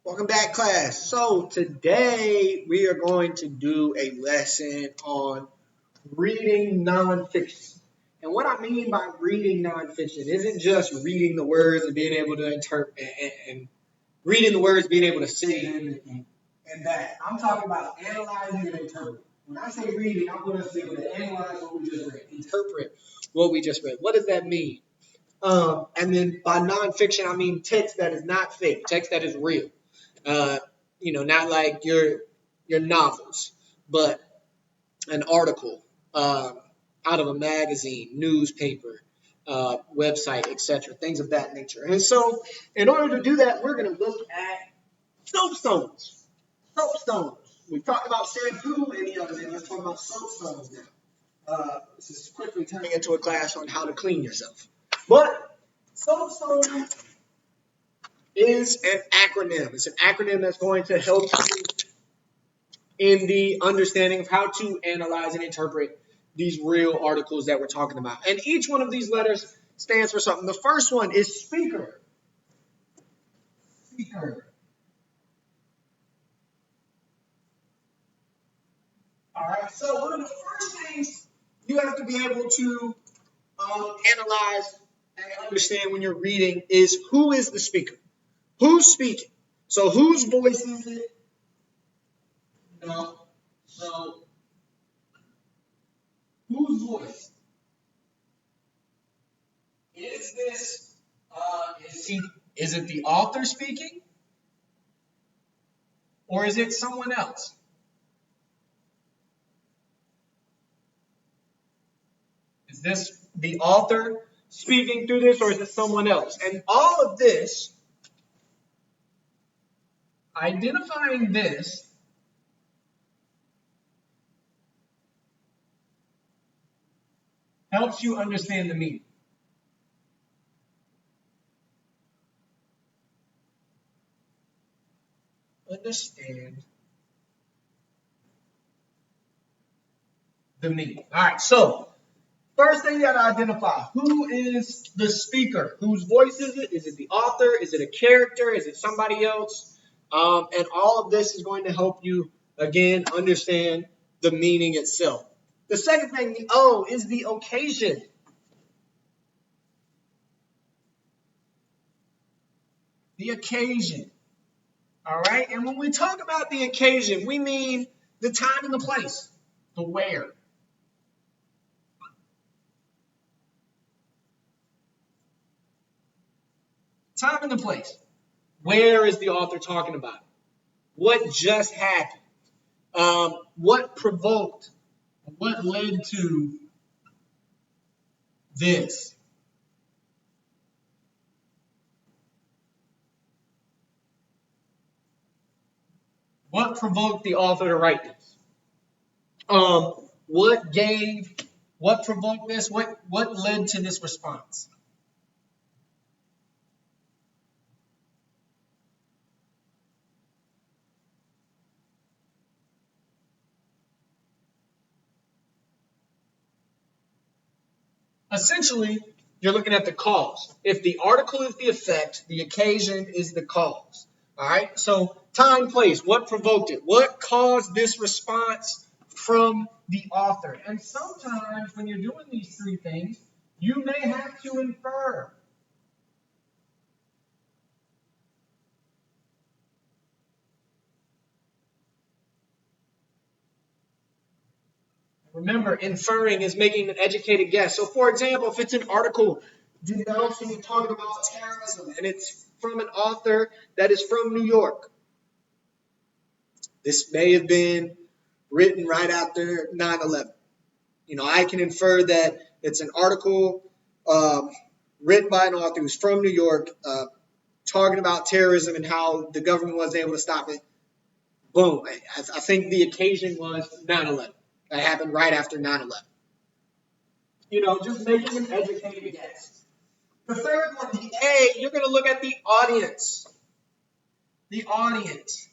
Welcome back, class. So today we are going to do a lesson on reading nonfiction. And what I mean by reading nonfiction isn't just reading the words and being able to interpret and reading the words, being able to say them and that. I'm talking about analyzing and interpreting. When I say reading, I want us to be able to analyze what we just read, interpret what we just read. What does that mean? And then by nonfiction, I mean text that is not fake, text that is real. Uh, not like your novels, but an article out of a magazine, newspaper, website, etc., things of that nature. And so, in order to do that, we're going to look at soapstones. Soapstones. We talked about shampoo and the other day. Let's talk about soapstones now. This is quickly turning into a class on how to clean yourself. But soapstone is an acronym. It's an acronym that's going to help you in the understanding of how to analyze and interpret these real articles that we're talking about. And each one of these letters stands for something. The first one is speaker. Speaker. All right. So one of the first things you have to be able to analyze and understand when you're reading is who is the speaker? Who's speaking? So whose voice is it? So whose voice? Is this is it the author speaking? Or is it someone else? Is this the author speaking through this, or is it someone else? And all of this, identifying this, helps you understand the meaning. Understand the meaning. All right, so first thing you got to identify, who is the speaker? Whose voice is it? Is it the author? Is it a character? Is it somebody else? And all of this is going to help you, again, understand the meaning itself. The second thing, the O, is the occasion. The occasion. All right? And when we talk about the occasion, we mean the time and the place, the where. Time and the place. Where is the author talking about? What just happened? What provoked? What led to this? What provoked the author to write this? What provoked this? What led to this response? Essentially, you're looking at the cause. If the article is the effect, the occasion is the cause. All right? So time, place, what provoked it? What caused this response from the author? And sometimes when you're doing these three things, you may have to infer. Remember, inferring is making an educated guess. So, for example, if it's an article denouncing and talking about terrorism, and it's from an author that is from New York, this may have been written right after 9/11. I can infer that it's an article written by an author who's from New York, talking about terrorism and how the government wasn't able to stop it. Boom. I think the occasion was 9/11. That happened right after 9/11. Just making an educated guess. The third one, the A, you're going to look at the audience. The audience.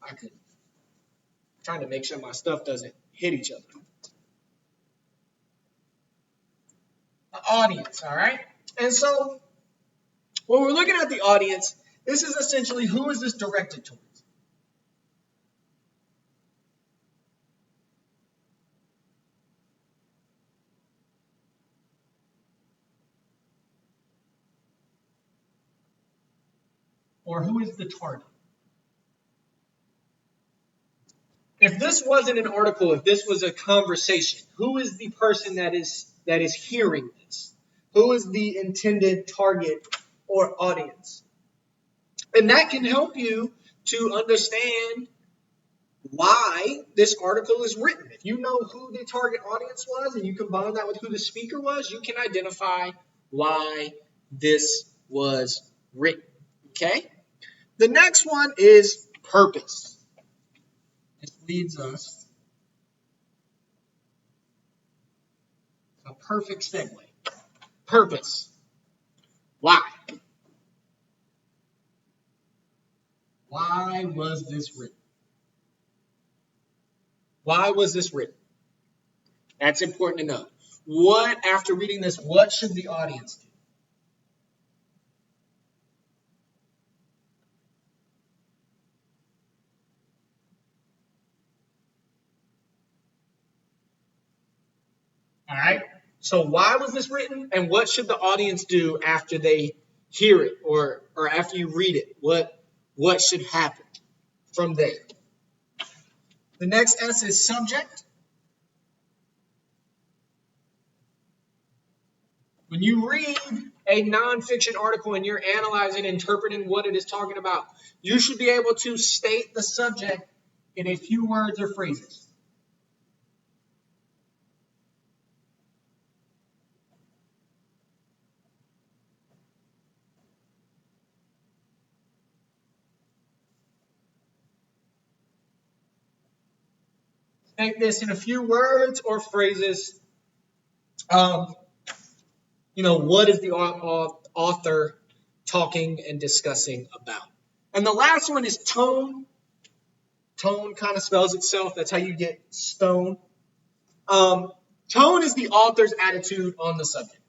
I'm trying to make sure my stuff doesn't hit each other. audience, all right? And so when we're looking at the audience, this is essentially who is this directed towards? Or who is the target? If this wasn't an article, if this was a conversation, who is the person that is hearing this? Who is the intended target or audience? And that can help you to understand why this article is written. If you know who the target audience was and you combine that with who the speaker was, you can identify why this was written. Okay? The next one is purpose. This leads us to a perfect segue. Purpose. Why? Why was this written? Why was this written? That's important to know. What, after reading this, what should the audience do? All right. So why was this written, and what should the audience do after they hear it, or after you read it? What should happen from there? The next S is subject. When you read a nonfiction article and you're analyzing, interpreting what it is talking about, you should be able to state the subject in a few words or phrases. State this in a few words or phrases. What is the author talking and discussing about? And the last one is tone. Tone kind of spells itself. That's how you get stone. Tone is the author's attitude on the subject.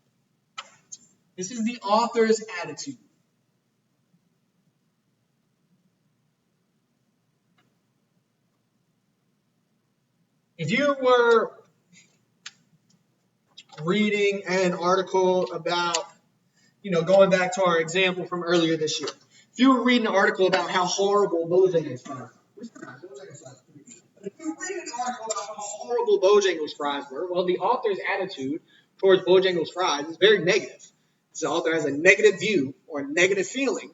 This is the author's attitude. If you were reading an article about, going back to our example from earlier this year, if you were reading an article about how horrible Bojangles fries were, if you read an article about how horrible Bojangles fries were, well, the author's attitude towards Bojangles fries is very negative. The author has a negative view or a negative feeling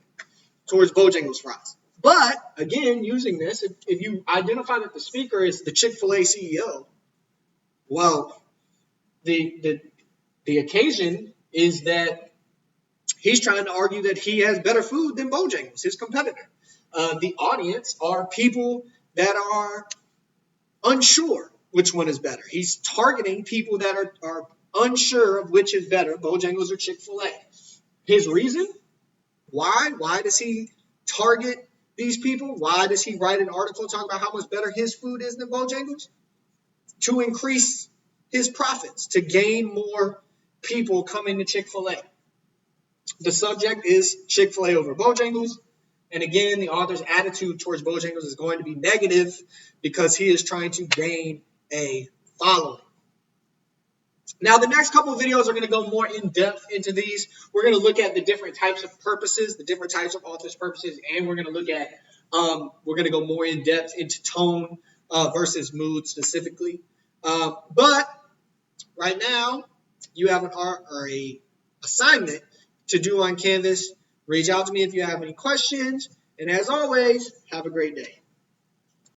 towards Bojangles fries. But, again, using this, if you identify that the speaker is the Chick-fil-A CEO, well, the occasion is that he's trying to argue that he has better food than Bojangles, his competitor. The audience are people that are unsure which one is better. He's targeting people that are unsure of which is better, Bojangles or Chick-fil-A. His reason? Why? Why does he target these people? Why does he write an article talking about how much better his food is than Bojangles? To increase his profits, to gain more people coming to Chick-fil-A. The subject is Chick-fil-A over Bojangles. And again, the author's attitude towards Bojangles is going to be negative because he is trying to gain a following. Now, the next couple of videos are going to go more in depth into these. We're going to look at the different types of purposes, the different types of author's purposes, and we're going to look at, we're going to go more in depth into tone versus mood specifically. But right now, you have an assignment to do on Canvas. Reach out to me if you have any questions. And as always, have a great day.